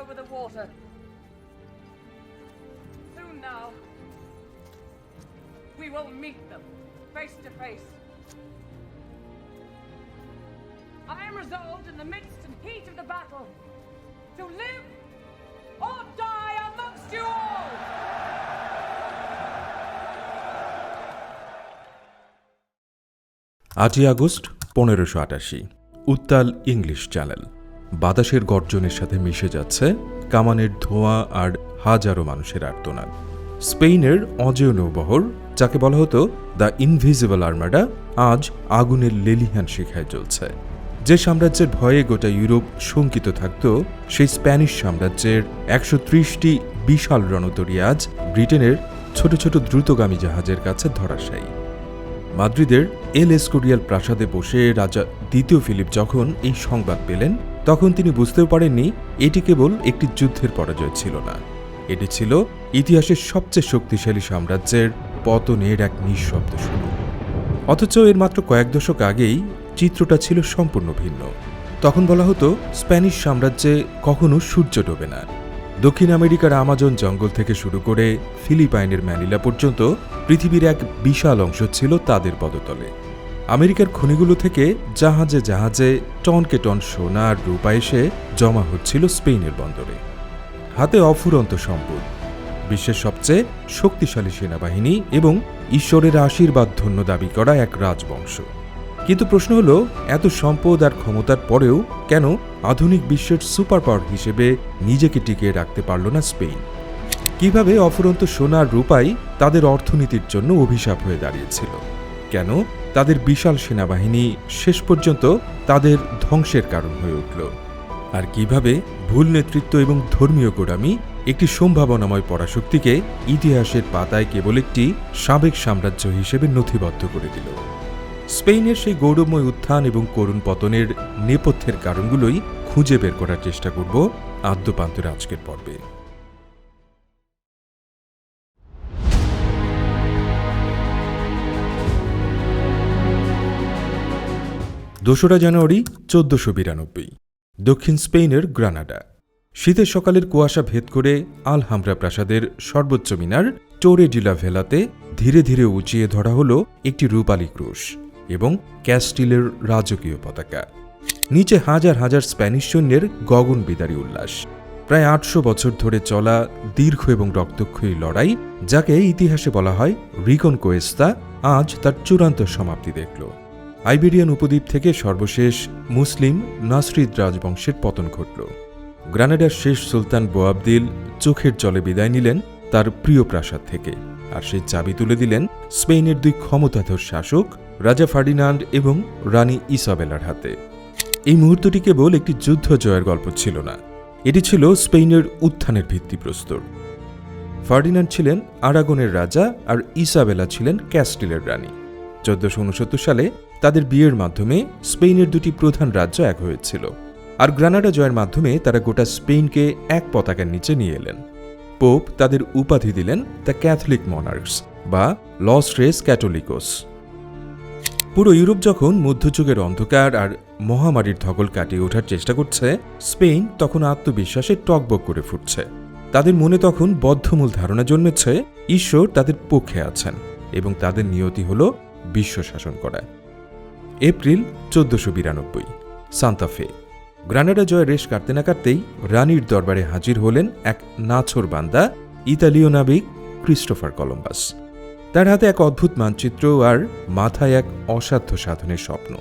over the water. Soon now, we will meet them face to face. I am resolved in the midst and heat of the battle to live or die amongst you all. 8 August 1588 উত্তাল English channel. বাতাসের গর্জনের সাথে মিশে যাচ্ছে কামানের ধোঁয়া আর হাজারো মানুষের আর্তনাদ। স্পেনের অজেয় নৌবহর, যাকে বলা হতো দ্য ইনভিজিবল আর্মাডা, আজ আগুনের লেলিহান শিখায় জ্বলছে। যে সাম্রাজ্যের ভয়ে গোটা ইউরোপ শঙ্কিত থাকত, সেই স্প্যানিশ সাম্রাজ্যের 130টি বিশাল রণতরী আজ ব্রিটেনের ছোট ছোট দ্রুতগামী জাহাজের কাছে ধরাশায়ী। মাদ্রিদের এল এসকোরিয়াল প্রাসাদে বসে রাজা দ্বিতীয় ফিলিপ যখন এই সংবাদ পেলেন, তখন তিনি বুঝতেও পারেননি এটি কেবল একটি যুদ্ধের পরাজয় ছিল না, এটি ছিল ইতিহাসের সবচেয়ে শক্তিশালী সাম্রাজ্যের পতনের এক নিঃশব্দ শুরু। অথচ এর মাত্র কয়েক দশক আগেই চিত্রটা ছিল সম্পূর্ণ ভিন্ন। তখন বলা হতো স্প্যানিশ সাম্রাজ্যে কখনো সূর্য ডোবে না। দক্ষিণ আমেরিকার আমাজন জঙ্গল থেকে শুরু করে ফিলিপাইনের ম্যানিলা পর্যন্ত পৃথিবীর এক বিশাল অংশ ছিল তাদের পদতলে। আমেরিকার খনিগুলো থেকে জাহাজে জাহাজে টনকে টন সোনা আর রূপা এসে জমা হচ্ছিল স্পেনের বন্দরে। হাতে অফুরন্ত সম্পদ, বিশ্বের সবচেয়ে শক্তিশালী সেনাবাহিনী এবং ঈশ্বরের আশীর্বাদ ধন্য দাবি করা এক রাজবংশ। কিন্তু প্রশ্ন হলো, এত সম্পদ আর ক্ষমতার পরেও কেন আধুনিক বিশ্বের সুপার পাওয়ার হিসেবে নিজেকে টিকিয়ে রাখতে পারল না স্পেন? কিভাবে অফুরন্ত সোনা আর রূপাই তাদের অর্থনীতির জন্য অভিশাপ হয়ে দাঁড়িয়েছিল? কেন তাদের বিশাল সেনাবাহিনী শেষ পর্যন্ত তাদের ধ্বংসের কারণ হয়ে উঠল? আর কিভাবে ভুল নেতৃত্ব এবং ধর্মীয় গোড়ামি একটি সম্ভাবনাময় পরাশক্তিকে ইতিহাসের পাতায় কেবল একটি সাবেক সাম্রাজ্য হিসেবে নথিবদ্ধ করে দিল? স্পেনের সেই গৌরবময় উত্থান এবং করুণ পতনের নেপথ্যের কারণগুলোই খুঁজে বের করার চেষ্টা করব আদ্যপান্তের আজকের পর্বে। 2 জানুয়ারি 1492 দক্ষিণ স্পেনের গ্রানাডা। শীতের সকালের কুয়াশা ভেদ করে আলহামব্রা প্রাসাদের সর্বোচ্চ মিনার টোরে ডিলা ভেলাতে ধীরে ধীরে উঁচিয়ে ধরা হলো একটি রূপালী ক্রুশ এবং ক্যাস্টিলের রাজকীয় পতাকা। নিচে হাজার হাজার স্প্যানিশ সৈন্যের গগন বিদারী উল্লাস। প্রায় 800 বছর ধরে চলা দীর্ঘ এবং রক্তক্ষয়ী লড়াই, যাকে ইতিহাসে বলা হয় রিকনকোয়েস্তা, আজ তার চূড়ান্ত সমাপ্তি দেখল। আইবেরিয়ান উপদ্বীপ থেকে সর্বশেষ মুসলিম নাসরিদ রাজবংশের পতন ঘটল। গ্রানাডার শেষ সুলতান বোয়াবদিল চোখের জলে বিদায় নিলেন তার প্রিয় প্রাসাদ থেকে, আর সেই চাবি তুলে দিলেন স্পেনের 2 ক্ষমতাধর শাসক রাজা ফার্ডিনান্ড এবং রানী ইসাবেলার হাতে। এই মুহূর্তটি কেবল একটি যুদ্ধ জয়ের গল্প ছিল না, এটি ছিল স্পেনের উত্থানের ভিত্তিপ্রস্তর। ফার্ডিনান্ড ছিলেন আরাগনের রাজা আর ইসাবেলা ছিলেন ক্যাস্টিলের রানী। 1469 সালে তাদের বিয়ের মাধ্যমে স্পেনের 2টি প্রধান রাজ্য এক হয়েছিল, আর গ্রানাডা জয়ের মাধ্যমে তারা গোটা স্পেনকে এক পতাকার নিচে নিয়ে এলেন। পোপ তাদের উপাধি দিলেন দ্য ক্যাথলিক মনার্কস বা লস রেস ক্যাটোলিকোস। পুরো ইউরোপ যখন মধ্যযুগের অন্ধকার আর মহামারীর ধকল কাটিয়ে ওঠার চেষ্টা করছে, স্পেন তখন আত্মবিশ্বাসে টকবক করে ফুটছে। তাদের মনে তখন বদ্ধমূল ধারণা জন্মেছে ঈশ্বর তাদের পক্ষে আছেন এবং তাদের নিয়তি হল বিশ্ব শাসন করা। এপ্রিল 1492 সান্তা ফে। গ্রানাডা জয়ের রেশ কাটতে না কাটতেই রানীর দরবারে হাজির হলেন এক নাছোড় বান্দা ইতালীয় নাবিক ক্রিস্টোফার কলম্বাস। তার হাতে এক অদ্ভুত মানচিত্র আর মাথায় এক অসাধ্য সাধনের স্বপ্ন।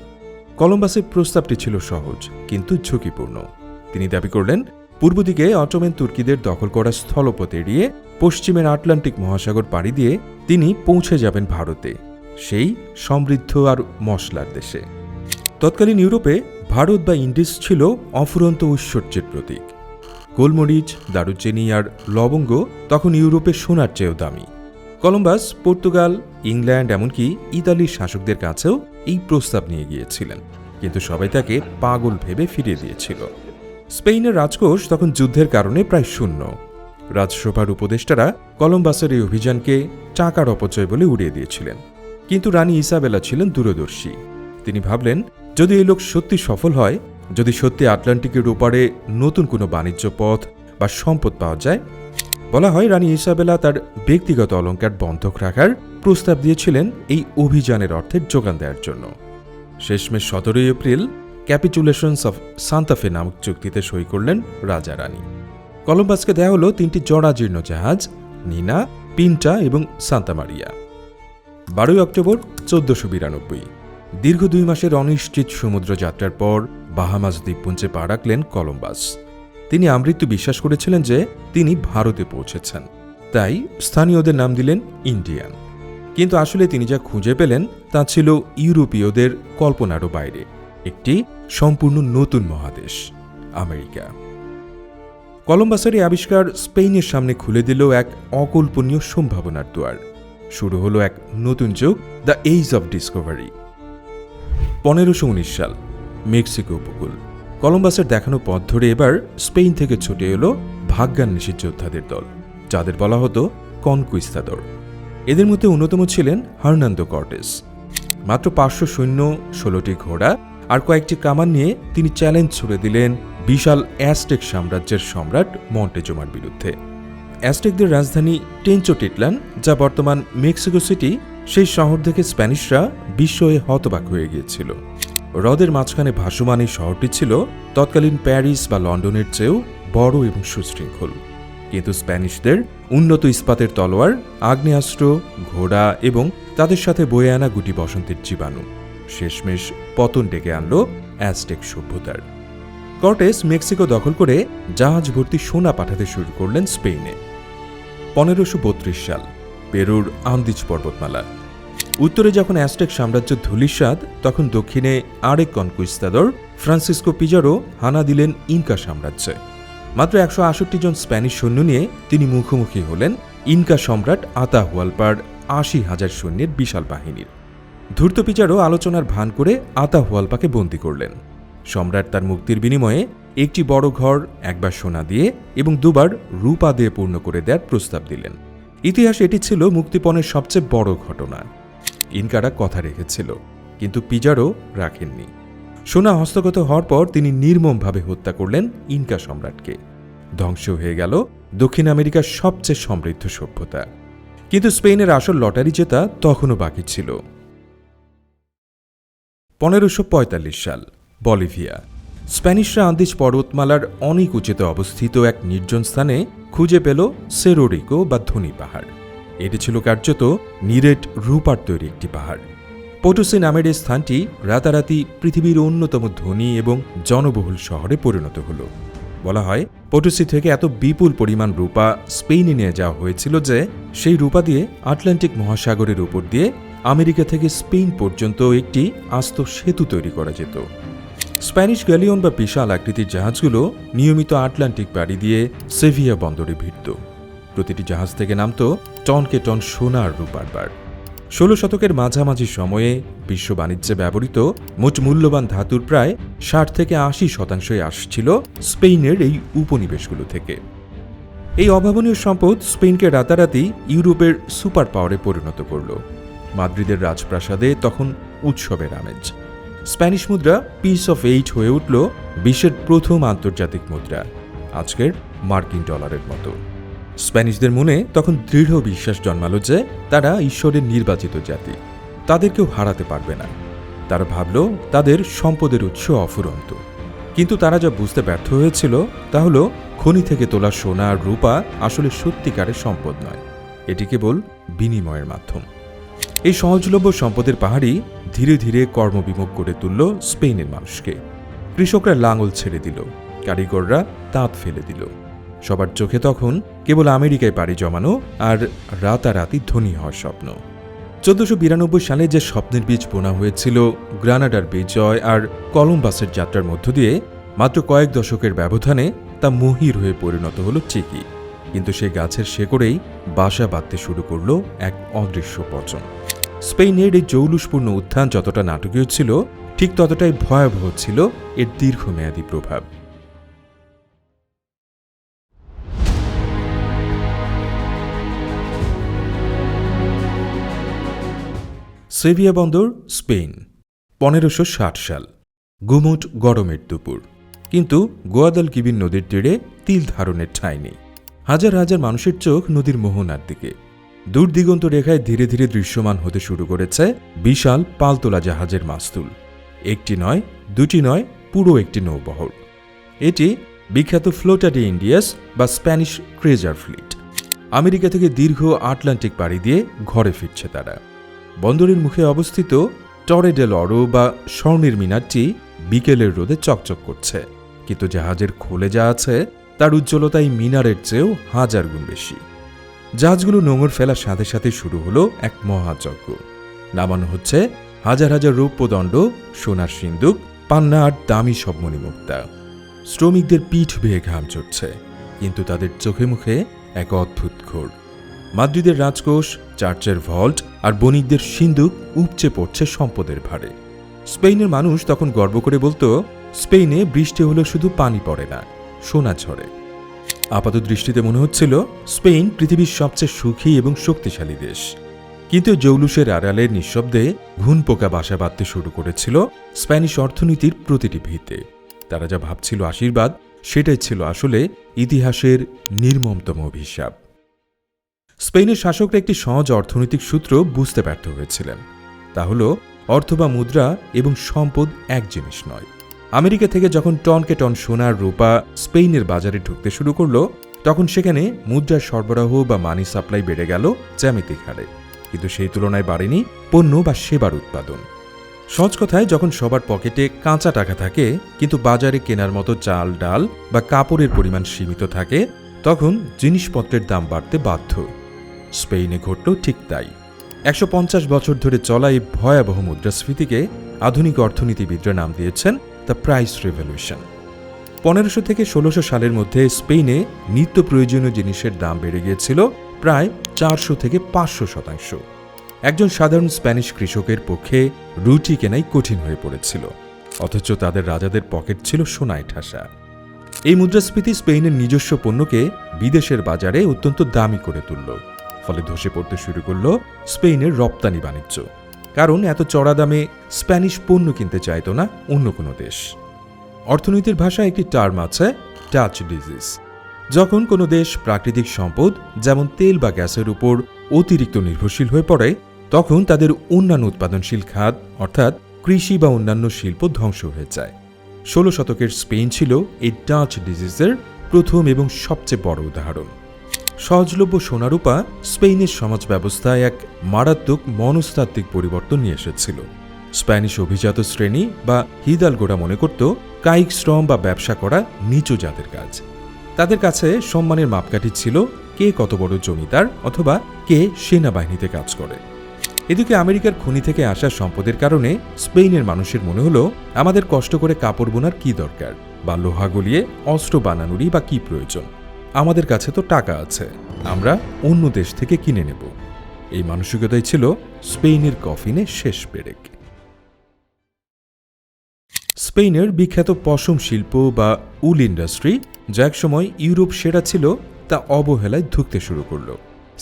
কলম্বাসের প্রস্তাবটি ছিল সহজ কিন্তু ঝুঁকিপূর্ণ। তিনি দাবি করলেন পূর্ব দিকে অটোমান তুর্কিদের দখল করা স্থলপথ এড়িয়ে পশ্চিমের আটলান্টিক মহাসাগর পাড়ি দিয়ে তিনি পৌঁছে যাবেন ভারতে, সেই সমৃদ্ধ আর মশলার দেশে। তৎকালীন ইউরোপে ভারত বা ইন্ডিজ ছিল অফুরন্ত ঐশ্বর্যের প্রতীক। গোলমরিচ, দারুচিনি আর লবঙ্গ তখন ইউরোপের সোনার চেয়েও দামি। কলম্বাস পর্তুগাল, ইংল্যান্ড, এমনকি ইতালির শাসকদের কাছেও এই প্রস্তাব নিয়ে গিয়েছিলেন, কিন্তু সবাই তাকে পাগল ভেবে ফিরিয়ে দিয়েছিল। স্পেনের রাজকোষ তখন যুদ্ধের কারণে প্রায় শূন্য। রাজসভার উপদেষ্টারা কলম্বাসের এই অভিযানকে টাকার অপচয় বলে উড়িয়ে দিয়েছিলেন। কিন্তু রানী ইসাবেলা ছিলেন দূরদর্শী। তিনি ভাবলেন, যদি এই লোক সত্যি সফল হয়, যদি সত্যি আটলান্টিকের ওপারে নতুন কোনো বাণিজ্য পথ বা সম্পদ পাওয়া যায়। বলা হয় রানী ইসাবেলা তার ব্যক্তিগত অলংকার বন্ধক রাখার প্রস্তাব দিয়েছিলেন এই অভিযানের অর্থের যোগান দেওয়ার জন্য। শেষমেশ 17 এপ্রিল ক্যাপিচুলেশনস অফ সান্তাফে নামক চুক্তিতে সই করলেন রাজা রানী। কলম্বাসকে দেওয়া হলো 3টি জরাজীর্ণ জাহাজ, নিনা, পিন্টা এবং সান্তা মারিয়া। 12 অক্টোবর 1492 দীর্ঘ 2 মাসের অনিশ্চিত সমুদ্র যাত্রার পর বাহামাস দ্বীপপুঞ্জে পা রাখলেন কলম্বাস। তিনি আমৃত্যু বিশ্বাস করেছিলেন যে তিনি ভারতে পৌঁছেছেন, তাই স্থানীয়দের নাম দিলেন ইন্ডিয়ান। কিন্তু আসলে তিনি যা খুঁজে পেলেন তা ছিল ইউরোপীয়দের কল্পনারও বাইরে, একটি সম্পূর্ণ নতুন মহাদেশ, আমেরিকা। কলম্বাসের এই আবিষ্কার স্পেনের সামনে খুলে দিল এক অকল্পনীয় সম্ভাবনার দুয়ার। শুরু হলো এক নতুন যুগ, দ্য এজ অব ডিসকভারি। 1519 সাল, মেক্সিকো উপকূল। কলম্বাসের দেখানো পথ ধরে এবার স্পেন থেকে ছুটে এলো ভাগ্যান্বেষী যোদ্ধাদের দল, যাদের বলা হতো কনকুইস্তাদর। এদের মধ্যে অন্যতম ছিলেন হার্নান্দো কর্টেস। মাত্র 500 সৈন্য, 16টি ঘোড়া আর কয়েকটি কামান নিয়ে তিনি চ্যালেঞ্জ ছুড়ে দিলেন বিশাল অ্যাজটেক সাম্রাজ্যের সম্রাট মন্টেজুমার বিরুদ্ধে। অ্যাজটেকদের রাজধানী টেনচোটিটলান, যা বর্তমান মেক্সিকো সিটি, সেই শহর থেকে স্প্যানিশরা বিস্ময়ে হতবাক হয়ে গিয়েছিল। হ্রদের মাঝখানে ভাসমান এই শহরটি ছিল তৎকালীন প্যারিস বা লন্ডনের চেয়েও বড় এবং সুশৃঙ্খল। কিন্তু স্প্যানিশদের উন্নত ইস্পাতের তলোয়ার, আগ্নেয়াস্ত্র, ঘোড়া এবং তাদের সাথে বয়ে আনা গুটি বসন্তের জীবাণু শেষমেশ পতন ডেকে আনল অ্যাজটেক সভ্যতার। কর্টেস মেক্সিকো দখল করে জাহাজ ভর্তি সোনা পাঠাতে শুরু করলেন স্পেনে। 1532 সাল, পেরুর আন্দিজ পর্বতমালা। উত্তরে যখন অ্যাজটেক সাম্রাজ্য ধূলিসাৎ, তখন দক্ষিণে আরেক কনকুইস্তাদর ফ্রান্সিসকো পিজারো হানা দিলেন ইনকা সাম্রাজ্যে। মাত্র 168 জন স্প্যানিশ সৈন্য নিয়ে তিনি মুখোমুখি হলেন ইনকা সম্রাট আতাহুয়ালপার 80,000 সৈন্যের বিশাল বাহিনীর। ধূর্ত পিজারো আলোচনার ভান করে আতাহুয়ালপাকে বন্দী করলেন। সম্রাট তার মুক্তির বিনিময়ে একটি বড় ঘর, একবার সোনা দিয়ে এবং 2বার রূপা দিয়ে পূর্ণ করে দেওয়ার প্রস্তাব দিলেন। ইতিহাসে এটি ছিল মুক্তিপণের সবচেয়ে বড় ঘটনা। ইনকারা কথা রেখেছিল, কিন্তু পিজারো রাখেননি। সোনা হস্তগত হওয়ার পর তিনি নির্মমভাবে হত্যা করলেন ইনকা সম্রাটকে। ধ্বংস হয়ে গেল দক্ষিণ আমেরিকার সবচেয়ে সমৃদ্ধ সভ্যতা। কিন্তু স্পেনের আসল লটারি জেতা তখনও বাকি ছিল। 1545 সাল, বলিভিয়া। স্প্যানিশরা আন্দিজ পর্বতমালার অনেক উঁচুতে অবস্থিত এক নির্জন স্থানে খুঁজে পেল সেরো রিকো বা ধনী পাহাড়। এটি ছিল কার্যত নিরেট রূপার তৈরি একটি পাহাড়। পোটোসি নামের এই স্থানটি রাতারাতি পৃথিবীর অন্যতম ধনী এবং জনবহুল শহরে পরিণত হল। বলা হয় পোটোসি থেকে এত বিপুল পরিমাণ রূপা স্পেনে নিয়ে যাওয়া হয়েছিল যে সেই রূপা দিয়ে আটলান্টিক মহাসাগরের উপর দিয়ে আমেরিকা থেকে স্পেন পর্যন্ত একটি আস্ত সেতু তৈরি করা যেত। স্প্যানিশ গ্যালিয়ন বা বিশাল আকৃতির জাহাজগুলো নিয়মিত আটলান্টিক পাড়ি দিয়ে সেভিয়া বন্দরে ভিড়ত। প্রতিটি জাহাজ থেকে নামত টনকে টন সোনা আর রূপার বার। 16 শতকের মাঝামাঝি সময়ে বিশ্ব বাণিজ্যে ব্যবহৃত মোট মূল্যবান ধাতুর প্রায় 60 থেকে 80% আসছিল স্পেনের এই উপনিবেশগুলো থেকে। এই অভাবনীয় সম্পদ স্পেনকে রাতারাতি ইউরোপের সুপার পাওয়ারে পরিণত করল। মাদ্রিদের রাজপ্রাসাদে তখন উৎসবের আমেজ। স্প্যানিশ মুদ্রা পিস অফ 8 হয়ে উঠল বিশ্বের প্রথম আন্তর্জাতিক মুদ্রা, আজকের মার্কিন ডলারের মতো। স্প্যানিশদের মনে তখন দৃঢ় বিশ্বাস জন্মালো যে তারা ঈশ্বরের নির্বাচিত জাতি, তাদের কেউ হারাতে পারবে না। তারা ভাবল তাদের সম্পদের উৎস অফুরন্ত। কিন্তু তারা যা বুঝতে ব্যর্থ হয়েছিল তা হল খনি থেকে তোলা সোনা আর রূপা আসলে সত্যিকারের সম্পদ নয়, এটি কেবল বিনিময়ের মাধ্যম। এই সহজলভ্য সম্পদের পাহাড়ি ধীরে ধীরে কর্মবিমুখ করে তুলল স্পেনের মানুষকে। কৃষকরা লাঙল ছেড়ে দিল, কারিগররা তাঁত ফেলে দিল। সবার চোখে তখন কেবল আমেরিকায় পাড়ি জমানো আর রাতারাতি ধনী হওয়ার স্বপ্ন। 1492 সালে যে স্বপ্নের বীজ বোনা হয়েছিল গ্রানাডার বিজয় আর কলম্বাসের যাত্রার মধ্য দিয়ে, মাত্র কয়েক দশকের ব্যবধানে তা মহির হয়ে পরিণত হল ঠিকই, কিন্তু সেই গাছের শেকড়েই বাসা বাঁধতে শুরু করল এক অদৃশ্য পচন। স্পেনের এই জৌলুসপূর্ণ উত্থান যতটা নাটকীয় ছিল, ঠিক ততটাই ভয়াবহ ছিল এর দীর্ঘমেয়াদী প্রভাব। সেভিয়া বন্দর, স্পেন। 1560 সাল, গুমোট গরমের দুপুর। কিন্তু গোয়াদালকিবির নদীর তীরে তিল ধারণের ঠাঁই নেই। হাজার হাজার মানুষের চোখ নদীর মোহনার দিকে। দূর দিগন্ত রেখায় ধীরে ধীরে দৃশ্যমান হতে শুরু করেছে বিশাল পালতোলা জাহাজের মাস্তুল। একটি নয়, দুটি নয়, পুরো একটি নৌবহর। এটি বিখ্যাত ফ্লোটা ডে ইন্ডিয়াস বা স্প্যানিশ ট্রেজার ফ্লিট। আমেরিকা থেকে দীর্ঘ আটলান্টিক পাড়ি দিয়ে ঘরে ফিরছে তারা। বন্দরের মুখে অবস্থিত টরে ডেল অরো বা স্বর্ণের মিনারটি বিকেলের রোদে চকচক করছে, কিন্তু জাহাজের খোলে যা আছে তার উজ্জ্বলতা এই মিনারের চেয়েও হাজার গুণ বেশি। জাহাজগুলো নোঙর ফেলার সাথে সাথে শুরু হলো এক মহাযজ্ঞ। নামানো হচ্ছে হাজার হাজার রৌপ্যদণ্ড, সোনার সিন্দুক, পান্না আর দামি সব মণিমুক্তা। শ্রমিকদের পিঠ বেয়ে ঘাম ঝরছে, কিন্তু তাদের চোখে মুখে এক অদ্ভুত ঘোর। মাদ্রিদের রাজকোষ, চার্চের ভল্ট আর বণিকদের সিন্দুক উপচে পড়ছে সম্পদের ভারে। স্পেনের মানুষ তখন গর্ব করে বলতো, স্পেনে বৃষ্টি হলে শুধু পানি পড়ে না, সোনা ঝরে। আপাত দৃষ্টিতে মনে হচ্ছিল স্পেন পৃথিবীর সবচেয়ে সুখী এবং শক্তিশালী দেশ। কিন্তু জৌলুসের আড়ালের নিঃশব্দে ঘুনপোকা বাসা বাঁধতে শুরু করেছিল স্প্যানিশ অর্থনীতির প্রতিটি ভিতে। তারা যা ভাবছিল আশীর্বাদ, সেটাই ছিল আসলে ইতিহাসের নির্মমতম অভিশাপ। স্পেনের শাসকরা একটি সহজ অর্থনৈতিক সূত্র বুঝতে ব্যর্থ হয়েছিলেন। তা হল অর্থ বা মুদ্রা এবং সম্পদ এক জিনিস নয়। আমেরিকা থেকে যখন টনকে টন সোনার রূপা স্পেনের বাজারে ঢুকতে শুরু করল, তখন সেখানে মুদ্রার সরবরাহ বা মানি সাপ্লাই বেড়ে গেল জ্যামিতিক হারে, কিন্তু সেই তুলনায় বাড়েনি পণ্য বা সেবার উৎপাদন। সহজ কথায়, যখন সবার পকেটে কাঁচা টাকা থাকে কিন্তু বাজারে কেনার মতো চাল, ডাল বা কাপড়ের পরিমাণ সীমিত থাকে, তখন জিনিসপত্রের দাম বাড়তে বাধ্য। স্পেনে ঘটল ঠিক তাই। ১৫০ বছর ধরে চলা এই ভয়াবহ মুদ্রাস্ফীতিকে আধুনিক অর্থনীতিবিদরা নাম দিয়েছেন দ্য প্রাইস রেভলিউশন। ১৫০০ থেকে ১৬০০ সালের মধ্যে স্পেনে নিত্য প্রয়োজনীয় জিনিসের দাম বেড়ে গিয়েছিল প্রায় ৪০০ থেকে ৫০০%। একজন সাধারণ স্প্যানিশ কৃষকের পক্ষে রুটি কেনাই কঠিন হয়ে পড়েছিল, অথচ তাদের রাজাদের পকেট ছিল সোনায় ঠাসা। এই মুদ্রাস্ফীতি স্পেনের নিজস্ব পণ্যকে বিদেশের বাজারে অত্যন্ত দামি করে তুলল। ফলে ধসে পড়তে শুরু করল স্পেনের রপ্তানি বাণিজ্য, কারণ এত চড়া দামে স্প্যানিশ পণ্য কিনতে চাইত না অন্য কোনো দেশ। অর্থনীতির ভাষায় একটি টার্ম আছে, ডাচ ডিজিজ। যখন কোনো দেশ প্রাকৃতিক সম্পদ যেমন তেল বা গ্যাসের উপর অতিরিক্ত নির্ভরশীল হয়ে পড়ে, তখন তাদের অন্যান্য উৎপাদনশীল খাত অর্থাৎ কৃষি বা অন্যান্য শিল্প ধ্বংস হয়ে যায়। ১৬ শতকের স্পেন ছিল এই ডাচ ডিজিজের প্রথম এবং সবচেয়ে বড় উদাহরণ। সহজলভ্য সোনারূপা স্পেনের সমাজ ব্যবস্থায় এক মারাত্মক মনস্তাত্ত্বিক পরিবর্তন নিয়ে এসেছিল। স্প্যানিশ অভিজাত শ্রেণী বা হিদালগোরা মনে করত কায়িক শ্রম বা ব্যবসা করা নিচু জাতের কাজ। তাদের কাছে সম্মানের মাপকাঠি ছিল কে কত বড় জমিদার অথবা কে সেনাবাহিনীতে কাজ করে। এদিকে আমেরিকার খনি থেকে আসা সম্পদের কারণে স্পেনের মানুষের মনে হলো, আমাদের কষ্ট করে কাপড় বোনার কি দরকার, বা লোহা গলিয়ে অস্ত্র বানানোরই বা কি প্রয়োজন। আমাদের কাছে তো টাকা আছে, আমরা অন্য দেশ থেকে কিনে নেব। এই মানসিকতাই ছিল স্পেনের কফিনে শেষ পেরেক। স্পেনের বিখ্যাত পশম শিল্প বা উল ইন্ডাস্ট্রি, যা একসময় ইউরোপ সেরা ছিল, তা অবহেলায় ধুঁকতে শুরু করল।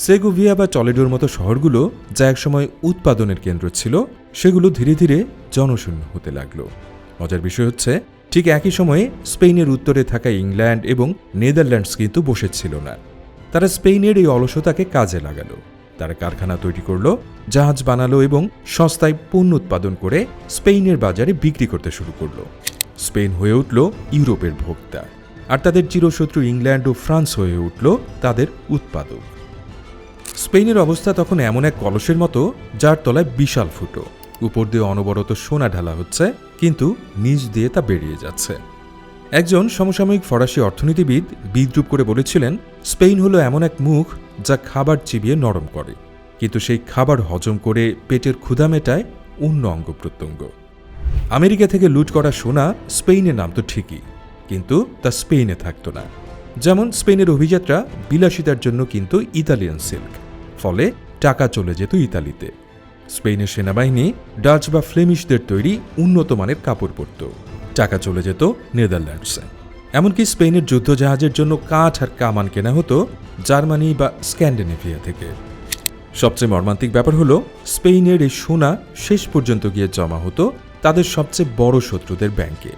সেগোভিয়া বা টলেডোর মতো শহরগুলো, যা একসময় উৎপাদনের কেন্দ্র ছিল, সেগুলো ধীরে ধীরে জনশূন্য হতে লাগল। মজার বিষয় হচ্ছে, ঠিক একই সময়ে স্পেনের উত্তরে থাকা ইংল্যান্ড এবং নেদারল্যান্ডস কিন্তু বসেছিল না। তারা স্পেনের এই অলসতাকে কাজে লাগালো। তারা কারখানা তৈরি করলো, জাহাজ বানালো এবং সস্তায় পণ্য উৎপাদন করে স্পেনের বাজারে বিক্রি করতে শুরু করলো। স্পেন হয়ে উঠল ইউরোপের ভোক্তা, আর তাদের চিরশত্রু ইংল্যান্ড ও ফ্রান্স হয়ে উঠল তাদের উৎপাদক। স্পেনের অবস্থা তখন এমন এক কলসের মতো, যার তলায় বিশাল ফুটো। উপর দিয়ে অনবরত সোনা ঢালা হচ্ছে, কিন্তু নিচ দিয়ে তা বেরিয়ে যাচ্ছে। একজন সমসাময়িক ফরাসি অর্থনীতিবিদ বিদ্রূপ করে বলেছিলেন, স্পেন হলো এমন এক মুখ যা খাবার চিবিয়ে নরম করে, কিন্তু সেই খাবার হজম করে পেটের ক্ষুধা মেটায় অন্য অঙ্গ প্রত্যঙ্গ। আমেরিকা থেকে লুট করা সোনা স্পেনে নামতো ঠিকই, কিন্তু তা স্পেনে থাকতো না। যেমন স্পেনের অভিযাত্রা বিলাসিতার জন্য কিন্তু ইতালিয়ান সিল্ক, ফলে টাকা চলে যেত ইতালিতে। স্পেনের সেনাবাহিনী ডাচ বা ফ্লেমিশদের তৈরি উন্নত মানের কাপড় পরত, টাকা চলে যেত নেদারল্যান্ডসে। এমনকি স্পেনের যুদ্ধজাহাজের জন্য কাঠ আর কামান কেনা হতো জার্মানি বা স্ক্যান্ডিনেভিয়া থেকে। সবচেয়ে মর্মান্তিক ব্যাপার হলো, স্পেনের এই সোনা শেষ পর্যন্ত গিয়ে জমা হতো তাদের সবচেয়ে বড় শত্রুদের ব্যাংকে।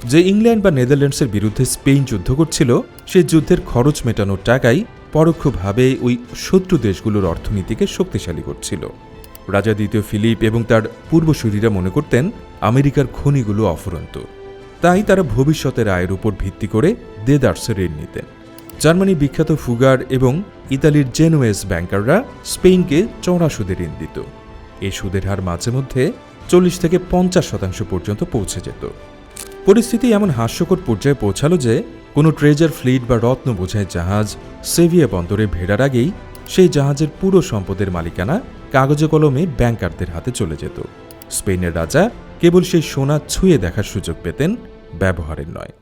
যে ইংল্যান্ড বা নেদারল্যান্ডসের বিরুদ্ধে স্পেন যুদ্ধ করছিল, সেই যুদ্ধের খরচ মেটানোর টাকাই পরোক্ষভাবে ওই শত্রু দেশগুলোর অর্থনীতিকে শক্তিশালী করছিল। রাজা দ্বিতীয় ফিলিপ এবং তার পূর্বসূরীরা মনে করতেন আমেরিকার খনিগুলো অফুরন্ত, তাই তারা ভবিষ্যতের আয়ের উপর ভিত্তি করে দেদারসে ঋণ নিতেন। জার্মানির বিখ্যাত ফুগার এবং ইতালির জেনুয়েস ব্যাংকাররা স্পেনকে চড়া সুদে ঋণ দিত। এই সুদের হার মাঝে মধ্যে 40 থেকে 50% পর্যন্ত পৌঁছে যেত। পরিস্থিতি এমন হাস্যকর পর্যায়ে পৌঁছালো যে কোনো ট্রেজার ফ্লিট বা রত্ন বোঝাই জাহাজ সেভিয়া বন্দরে ভেড়ার আগেই সেই জাহাজের পুরো সম্পদের মালিকানা কাগজে কলমে ব্যাংকারদের হাতে চলে যেত। স্পেনের রাজা কেবল সেই সোনা ছুঁয়ে দেখার সুযোগ পেতেন, ব্যবহারের নয়।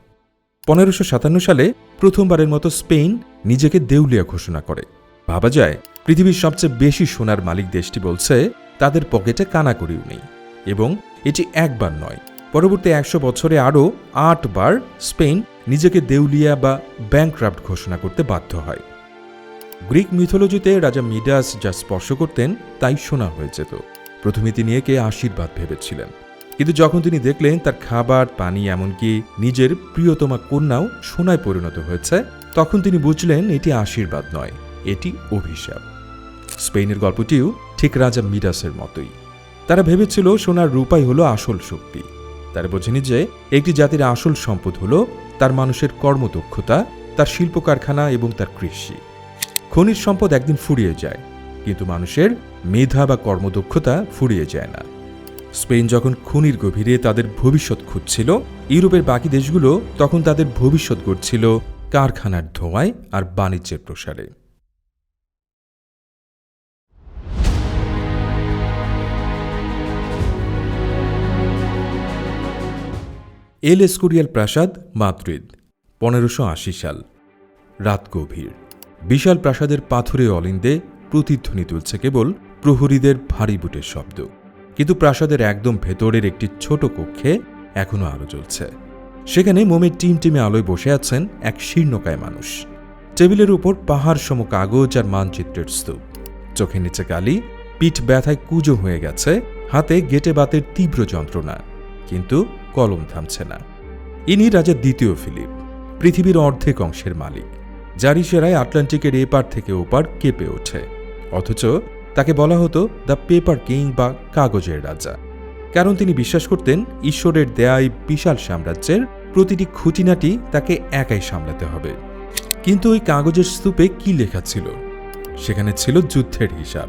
1557 সালে প্রথমবারের মতো স্পেন নিজেকে দেউলিয়া ঘোষণা করে। ভাবা যায় পৃথিবীর সবচেয়ে বেশি সোনার মালিক দেশটি বলছে তাদের পকেটে কানাকড়িও নেই। এবং এটি একবার নয়, পরবর্তী 100 বছরে আরও 8 বার স্পেন নিজেকে দেউলিয়া বা ব্যাংক্রাফট ঘোষণা করতে বাধ্য হয়। গ্রিক মিথোলজিতে রাজা মিডাস যা স্পর্শ করতেন তাই সোনা হয়ে যেত। প্রথমে তিনি একে আশীর্বাদ ভেবেছিলেন, কিন্তু যখন তিনি দেখলেন তার খাবার, পানি, এমনকি নিজের প্রিয়তমা কন্যাও সোনায় পরিণত হয়েছে, তখন তিনি বুঝলেন এটি আশীর্বাদ নয়, এটি অভিশাপ। স্পেনের গল্পটিও ঠিক রাজা মিডাসের মতোই। তারা ভেবেছিল সোনার রূপাই হলো আসল শক্তি। তারা বোঝেনি যে একটি জাতির আসল সম্পদ হলো তার মানুষের কর্মদক্ষতা, তার শিল্প কারখানা এবং তার কৃষি। খনিজ সম্পদ একদিন ফুরিয়ে যায়, কিন্তু মানুষের মেধা বা কর্মদক্ষতা ফুরিয়ে যায় না। স্পেন যখন খনির গভীরে তাদের ভবিষ্যৎ খুঁজছিল, ইউরোপের বাকি দেশগুলো তখন তাদের ভবিষ্যৎ গড়ছিল কারখানার ধোঁয়ায় আর বাণিজ্যের প্রসারে। এল এস্কুরিয়াল প্রাসাদ, মাদ্রিদ, 1580 সাল। রাত গভীর। বিশাল প্রাসাদের পাথুরে অলিন্দে প্রতিধ্বনি তুলছে কেবল প্রহরীদের ভারী বুটের শব্দ। কিন্তু প্রাসাদের একদম ভেতরের একটি ছোট কক্ষে এখনো আলো জ্বলছে। সেখানে মোমের টিমটিমে আলোয় বসে আছেন এক শীর্ণকায় মানুষ। টেবিলের উপর পাহাড় সম কাগজ আর মানচিত্রের স্তূপ। চোখের নিচে কালি, পিঠ ব্যথায় কুঁজো হয়ে গেছে, হাতে গেটে বাতের তীব্র যন্ত্রণা, কিন্তু কলম থামছে না। ইনি রাজা দ্বিতীয় ফিলিপ, পৃথিবীর অর্ধেক অংশের মালিক, যার ইশারায় আটলান্টিকের এপার থেকে ওপার কেঁপে ওঠে। অথচ তাকে বলা হতো দ্য পেপার কিং বা কাগজের রাজা, কারণ তিনি বিশ্বাস করতেন ঈশ্বরের দেয়া এই বিশাল সাম্রাজ্যের প্রতিটি খুঁটিনাটি তাকে একাই সামলাতে হবে। কিন্তু ওই কাগজের স্তূপে কি লেখা ছিল? সেখানে ছিল যুদ্ধের হিসাব,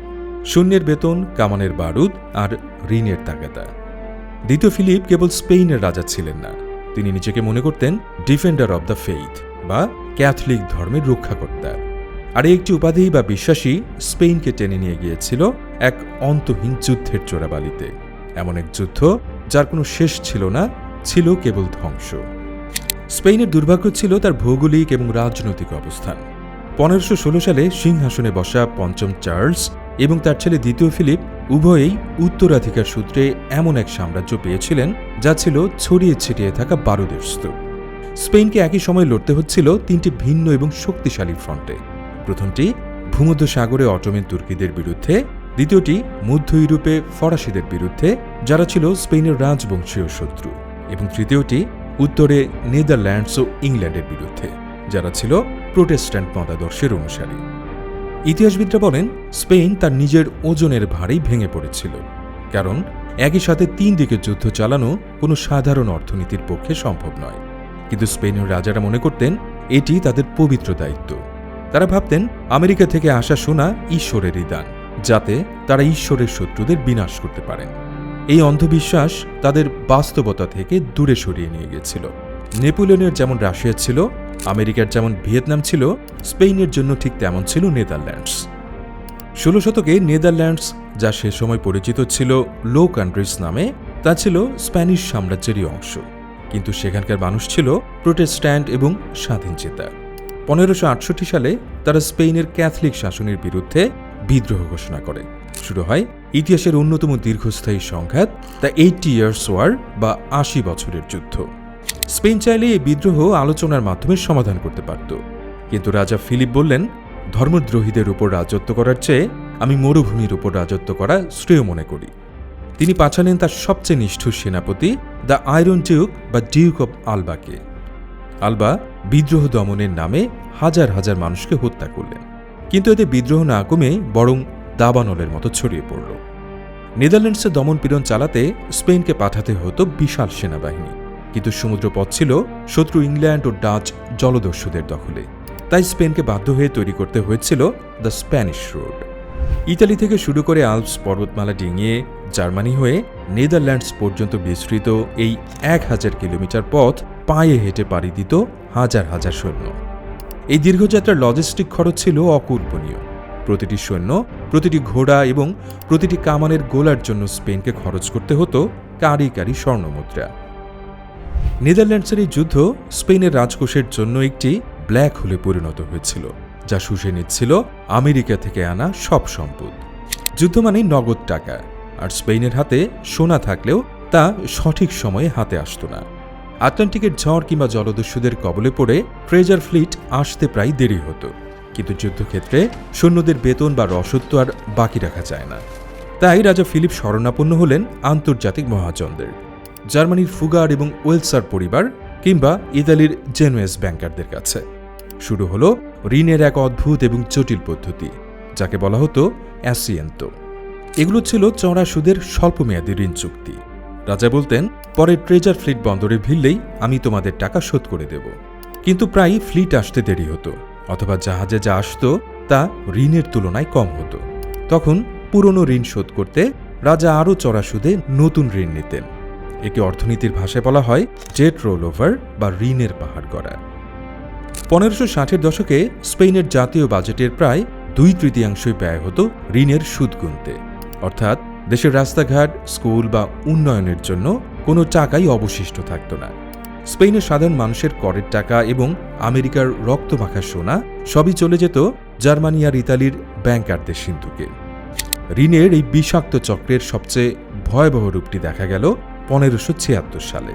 সৈন্যের বেতন, কামানের বারুদ আর ঋণের তাগাদা। দ্বিতীয় ফিলিপ কেবল স্পেনের রাজা ছিলেন না, তিনি নিজেকে মনে করতেন ডিফেন্ডার অব দ্য ফেইথ বা ক্যাথলিক ধর্মের রক্ষাকর্তা। আর একটি উপাধি বা বিশ্বাসী স্পেনকে টেনে নিয়ে গিয়েছিল এক অন্তহীন যুদ্ধের চোরাবালিতে, এমন এক যুদ্ধ যার কোনো শেষ ছিল না, ছিল কেবল ধ্বংস। স্পেনের দুর্ভাগ্য ছিল তার ভৌগোলিক এবং রাজনৈতিক অবস্থান। 1516 সালে সিংহাসনে বসা পঞ্চম চার্লস এবং তার ছেলে দ্বিতীয় ফিলিপ উভয়েই উত্তরাধিকার সূত্রে এমন এক সাম্রাজ্য পেয়েছিলেন যা ছিল ছড়িয়ে ছিটিয়ে থাকা বারুদের স্তূপ। স্পেনকে একই সময় লড়তে হচ্ছিল তিনটি ভিন্ন এবং শক্তিশালী ফ্রন্টে। প্রথমটি ভূমধ্যসাগরে অটোমান তুর্কিদের বিরুদ্ধে, দ্বিতীয়টি মধ্য ইউরোপে ফরাসিদের বিরুদ্ধে যারা ছিল স্পেনের রাজবংশীয় শত্রু, এবং তৃতীয়টি উত্তরে নেদারল্যান্ডস ও ইংল্যান্ডের বিরুদ্ধে যারা ছিল প্রোটেস্ট্যান্ট মতাদর্শের অনুসারী। ইতিহাসবিদরা বলেন স্পেন তার নিজের ওজনের ভারেই ভেঙে পড়েছিল, কারণ একই সাথে 3 দিকে যুদ্ধ চালানো কোনো সাধারণ অর্থনীতির পক্ষে সম্ভব নয়। কিন্তু স্পেনের রাজারা মনে করতেন এটি তাদের পবিত্র দায়িত্ব। তারা ভাবতেন আমেরিকা থেকে আসা সোনা ঈশ্বরেরই দান, যাতে তারা ঈশ্বরের শত্রুদের বিনাশ করতে পারেন। এই অন্ধবিশ্বাস তাদের বাস্তবতা থেকে দূরে সরিয়ে নিয়ে গেছিল। নেপোলিয়নের যেমন রাশিয়া ছিল, আমেরিকার যেমন ভিয়েতনাম ছিল, স্পেনের জন্য ঠিক তেমন ছিল নেদারল্যান্ডস। 16 শতকে নেদারল্যান্ডস, যা সে সময় পরিচিত ছিল লো কান্ট্রিজ নামে, তা ছিল স্প্যানিশ সাম্রাজ্যেরই অংশ, কিন্তু সেখানকার মানুষ ছিল প্রোটেস্ট্যান্ট এবং স্বাধীনচেতা। 1568 সালে তারা স্পেনের ক্যাথলিক শাসনের বিরুদ্ধে বিদ্রোহ ঘোষণা করে। শুরু হয় ইতিহাসের অন্যতম দীর্ঘস্থায়ী সংঘাত, দ্য 80 ইয়ার্স ওয়ার বা 80 বছরের যুদ্ধ। স্পেন চাইলে এই বিদ্রোহ আলোচনার মাধ্যমে সমাধান করতে পারত, কিন্তু রাজা ফিলিপ বললেন, ধর্মদ্রোহীদের উপর রাজত্ব করার চেয়ে আমি মরুভূমির উপর রাজত্ব করা শ্রেয় মনে করি। তিনি পাঠালেন তার সবচেয়ে নিষ্ঠুর সেনাপতি দ্য আয়রন ডিউক বা ডিউক অব আলবাকে। আলবা বিদ্রোহ দমনের নামে হাজার হাজার মানুষকে হত্যা করলেন, কিন্তু এতে বিদ্রোহ না কমে বরং দাবানলের মতো ছড়িয়ে পড়ল। নেদারল্যান্ডসে দমনপীড়ন চালাতে স্পেনকে পাঠাতে হতো বিশাল সেনাবাহিনী, কিন্তু সমুদ্রপথ ছিল শত্রু ইংল্যান্ড ও ডাচ জলদস্যুদের দখলে। তাই স্পেনকে বাধ্য হয়ে তৈরি করতে হয়েছিল দ্য স্প্যানিশ রোড। ইতালি থেকে শুরু করে আল্পস পর্বতমালা ডিঙিয়ে জার্মানি হয়ে নেদারল্যান্ডস পর্যন্ত বিস্তৃত এই 1000 কিলোমিটার পথ পায়ে হেঁটে পাড়ি দিত হাজার হাজার সৈন্য। এই দীর্ঘযাত্রার লজিস্টিক খরচ ছিল অকল্পনীয়। প্রতিটি সৈন্য, প্রতিটি ঘোড়া এবং প্রতিটি কামানের গোলার জন্য স্পেনকে খরচ করতে হতো কারি কারি স্বর্ণমুদ্রা। নেদারল্যান্ডসের এই যুদ্ধ স্পেনের রাজকোষের জন্য একটি ব্ল্যাক হোলে পরিণত হয়েছিল, যা শুষে নিচ্ছিল আমেরিকা থেকে আনা সব সম্পদ। যুদ্ধ মানেই নগদ টাকা, আর স্পেনের হাতে সোনা থাকলেও তা সঠিক সময়ে হাতে আসত না। আটলান্টিকের ঝড় কিংবা জলদস্যুদের কবলে পড়ে ট্রেজার ফ্লিট আসতে প্রায় দেরি হতো, কিন্তু যুদ্ধক্ষেত্রে সৈন্যদের বেতন বা রসদ তো আর বাকি রাখা যায় না। তাই রাজা ফিলিপ শরণাপন্ন হলেন আন্তর্জাতিক মহাজনদের, জার্মানির ফুগার এবং ওয়েলসার পরিবার কিংবা ইতালির জেনুয়েস ব্যাংকারদের কাছে। শুরু হলো ঋণের এক অদ্ভুত এবং জটিল পদ্ধতি, যাকে বলা হতো অ্যাসিয়েন্তো। এগুলো ছিল চড়া সুদের স্বল্পমেয়াদী ঋণ চুক্তি। রাজা বলতেন, পরে ট্রেজার ফ্লিট বন্দরে ভিড়লেই আমি তোমাদের টাকা শোধ করে দেব। কিন্তু প্রায়ই ফ্লিট আসতে দেরি হতো, অথবা জাহাজে যা আসত তা ঋণের তুলনায় কম হতো। তখন পুরনো ঋণ শোধ করতে রাজা আরও চড়া সুদে নতুন ঋণ নিতেন। একে অর্থনীতির ভাষায় বলা হয় ডেট রোল ওভার বা ঋণের পাহাড় গড়া। 1560-এর দশকে স্পেনের জাতীয় বাজেটের প্রায় 2/3 ব্যয় হতো ঋণের সুদ গুনতে, অর্থাৎ দেশের রাস্তাঘাট, স্কুল বা উন্নয়নের জন্য কোনো টাকাই অবশিষ্ট থাকত না। স্পেনের সাধারণ মানুষের করের টাকা এবং আমেরিকার রক্তমাখা সোনা সবই চলে যেত জার্মানি আর ইতালির ব্যাংকারদের সিন্ধুকে। ঋণের এই বিষাক্ত চক্রের সবচেয়ে ভয়াবহ রূপটি দেখা গেল 1576 সালে।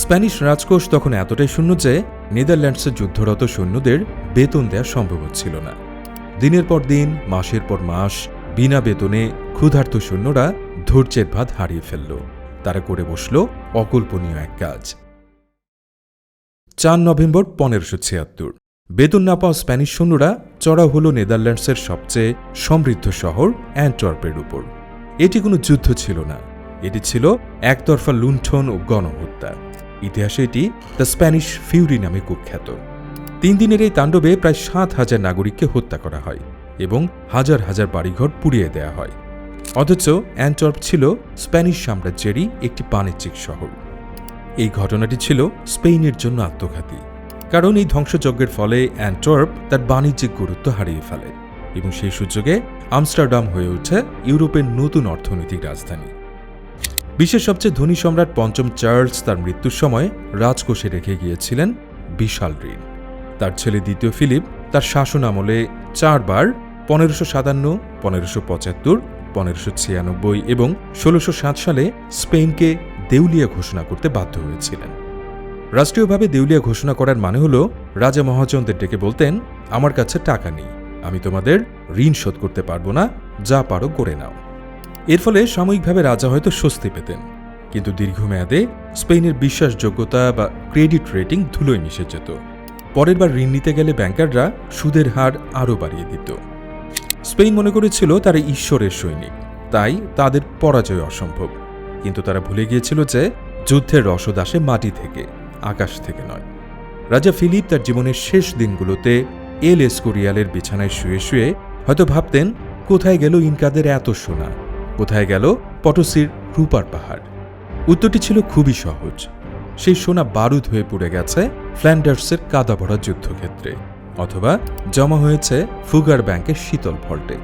স্প্যানিশ রাজকোষ তখন এতটাই শূন্য যে নেদারল্যান্ডসে যুদ্ধরত সৈন্যদের বেতন দেওয়া সম্ভব হচ্ছিল না। দিনের পর দিন, মাসের পর মাস বিনা বেতনে ক্ষুধার্ত সৈন্যরা ধৈর্যের ভাত হারিয়ে ফেলল। তারা করে বসল অকল্পনীয় এক কাজ। 4 নভেম্বর 1576 বেতন না পাওয়া স্প্যানিশ সৈন্যরা চড়াও হল নেদারল্যান্ডসের সবচেয়ে সমৃদ্ধ শহর অ্যান্টওয়ার্পের উপর। এটি কোনো যুদ্ধ ছিল না, এটি ছিল একতরফা লুণ্ঠন ও গণহত্যা। ইতিহাসে এটি দ্য স্প্যানিশ ফিউরি নামে কুখ্যাত। 3 দিনের এই তাণ্ডবে প্রায় 7000 নাগরিককে হত্যা করা হয় এবং হাজার হাজার বাড়িঘর পুড়িয়ে দেয়া হয়। অথচ অ্যান্টওয়ার্প ছিল স্প্যানিশ সাম্রাজ্যেরই একটি বাণিজ্যিক শহর। এই ঘটনাটি ছিল স্পেনের জন্য আত্মঘাতী, কারণ এই ধ্বংসযজ্ঞের ফলে অ্যান্টওয়ার্প তার বাণিজ্যিক গুরুত্ব হারিয়ে ফেলে এবং সেই সুযোগে আমস্টারডাম হয়ে ওঠে ইউরোপের নতুন অর্থনৈতিক রাজধানী। বিশ্বের সবচেয়ে ধনী সম্রাট পঞ্চম চার্লস তার মৃত্যুর সময় রাজকোষে রেখে গিয়েছিলেন বিশাল ঋণ। তার ছেলে দ্বিতীয় ফিলিপ তার শাসন আমলে 4 বার 1557, 1575, 1596 এবং 1607 সালে স্পেনকে দেউলিয়া ঘোষণা করতে বাধ্য হয়েছিলেন। রাষ্ট্রীয়ভাবে দেউলিয়া ঘোষণা করার মানে হল রাজা মহাজনদের ডেকে বলতেন, আমার কাছে টাকা নেই, আমি তোমাদের ঋণ শোধ করতে পারবো না, যা পারো করে নাও। এর ফলে সাময়িকভাবে রাজা হয়তো স্বস্তি পেতেন, কিন্তু দীর্ঘমেয়াদে স্পেনের বিশ্বাসযোগ্যতা বা ক্রেডিট রেটিং ধুলোয় মিশে যেত। পরের বার ঋণ নিতে গেলে ব্যাংকাররা সুদের হার আরও বাড়িয়ে দিত। স্পেন মনে করেছিল তারা ঈশ্বরের সৈনিক, তাই তাদের পরাজয় অসম্ভব। কিন্তু তারা ভুলে গিয়েছিল যে যুদ্ধের রসদ আসে মাটি থেকে, আকাশ থেকে নয়। রাজা ফিলিপ তার জীবনের শেষ দিনগুলোতে এল এসকোরিয়ালের বিছানায় শুয়ে শুয়ে হয়তো ভাবতেন, কোথায় গেল ইনকাদের এত সোনা, কোথায় গেল পটসির রূপার পাহাড়? উত্তরটি ছিল খুবই সহজ। সেই সোনা বারুদ হয়ে পুড়ে গেছে ফ্ল্যান্ডার্সের কাদা ভরা যুদ্ধক্ষেত্রে, অথবা জমা হয়েছে ফুগার ব্যাংকের শীতল ভল্টে।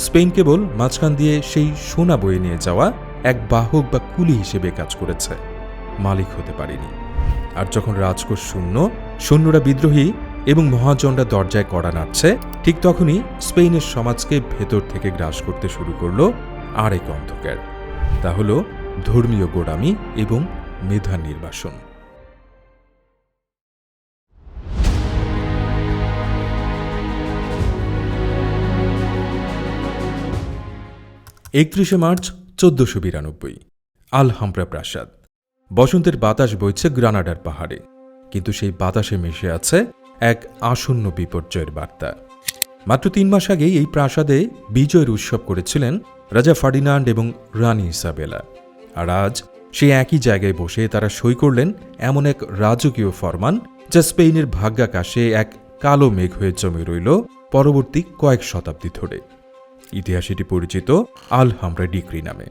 স্পেন কেবল মাঝখান দিয়ে সেই সোনা বয়ে নিয়ে যাওয়া এক বাহক বা কুলি হিসেবে কাজ করেছে, মালিক হতে পারেনি। আর যখন রাজকোষ শূন্য, সৈন্যরা বিদ্রোহী এবং মহাজনরা দরজায় কড়া নাড়ছে, ঠিক তখনই স্পেনের সমাজকে ভেতর থেকে গ্রাস করতে শুরু করল আরেক অন্ধকার। তা হল ধর্মীয় গোঁড়ামি এবং মেধা নির্বাসন। 31 মার্চ 1492। আলহামব্রা প্রাসাদ। বসন্তের বাতাস বইছে গ্রানাডার পাহাড়ে, কিন্তু সেই বাতাসে মিশে আছে এক আসন্ন বিপর্যয়ের বার্তা। মাত্র 3 মাস আগেই এই প্রাসাদে বিজয়ের উৎসব করেছিলেন রাজা ফার্ডিনান্ড এবং রানী ইসাবেলা। আর আজ সেই একই জায়গায় বসে তারা সই করলেন এমন এক রাজকীয় ফরমান, যা স্পেনের ভাগ্যাকাশে এক কালো মেঘ হয়ে জমে রইল পরবর্তী কয়েক শতাব্দী ধরে। ইতিহাস এটি পরিচিত আলহামব্রা ডিক্রি নামে।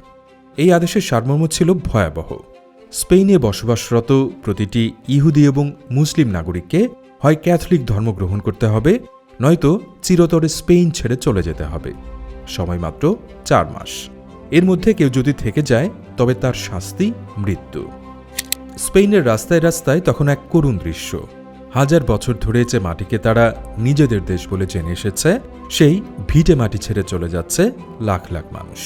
এই আদেশের সারমর্ম ছিল ভয়াবহ। স্পেনে বসবাসরত প্রতিটি ইহুদি এবং মুসলিম নাগরিককে হয় ক্যাথলিক ধর্ম গ্রহণ করতে হবে, নয়তো চিরতরে স্পেন ছেড়ে চলে যেতে হবে। সময় মাত্র 4 মাস। এর মধ্যে কেউ যদি থেকে যায় তবে তার শাস্তি মৃত্যু। স্পেনের রাস্তায় রাস্তায় তখন এক করুণ দৃশ্য। 1000 বছর ধরে যে মাটিকে তারা নিজেদের দেশ বলে জেনে এসেছে, সেই ভিটে মাটি ছেড়ে চলে যাচ্ছে লাখ লাখ মানুষ।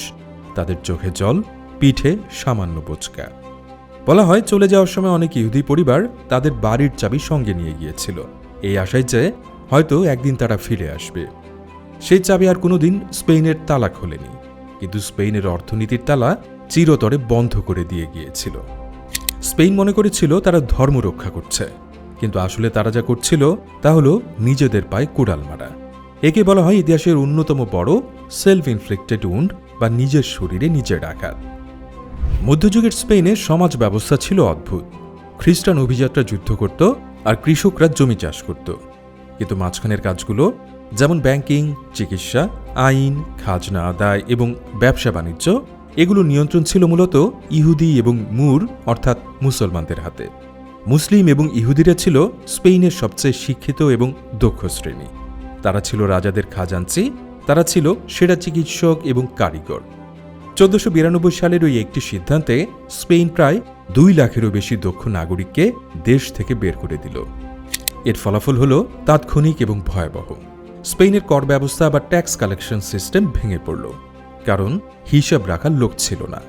তাদের চোখে জল, পিঠে সামান্য বোচকা। বলা হয় চলে যাওয়ার সময় অনেক ইহুদি পরিবার তাদের বাড়ির চাবি সঙ্গে নিয়ে গিয়েছিল, এই আশায় যে হয়তো একদিন তারা ফিরে আসবে। সেই চাবি আর কোনোদিন স্পেনের তালা খোলেনি, কিন্তু স্পেনের অর্থনীতির তালা চিরতরে বন্ধ করে দিয়ে গিয়েছিল। স্পেন মনে করেছিল তারা ধর্ম রক্ষা করছে, কিন্তু আসলে তারা যা করছিল তা হল নিজেদের পায়ে কুড়াল মারা। একে বলা হয় ইতিহাসের অন্যতম বড় সেলফ ইনফ্লিক্টেড উন্ড বা নিজের শরীরে নিজের আঘাত। মধ্যযুগের স্পেনে সমাজ ব্যবস্থা ছিল অদ্ভুত। খ্রিস্টান অভিজাতরা যুদ্ধ করত আর কৃষকরা জমি চাষ করত, কিন্তু মাঝখানের কাজগুলো যেমন ব্যাংকিং, চিকিৎসা, আইন, খাজনা আদায় এবং ব্যবসা বাণিজ্য, এগুলো নিয়ন্ত্রণ ছিল মূলত ইহুদি এবং মুর অর্থাৎ মুসলমানদের হাতে। মুসলিম এবং ইহুদিরা ছিল স্পেনের সবচেয়ে শিক্ষিত এবং দক্ষ শ্রেণী। তারা ছিল রাজাদের খাজাঞ্চি, তারা ছিল সেরা চিকিৎসক এবং কারিগর। 1492 সালের ওই একটি সিদ্ধান্তে স্পেন প্রায় 2 লাখেরও বেশি দক্ষ নাগরিককে দেশ থেকে বের করে দিল। এর ফলাফল হল তাৎক্ষণিক এবং ভয়াবহ। স্পেনের কর ব্যবস্থা বা ট্যাক্স কালেকশন সিস্টেম ভেঙে পড়ল, কারণ হিসাব রাখার লোক ছিল না।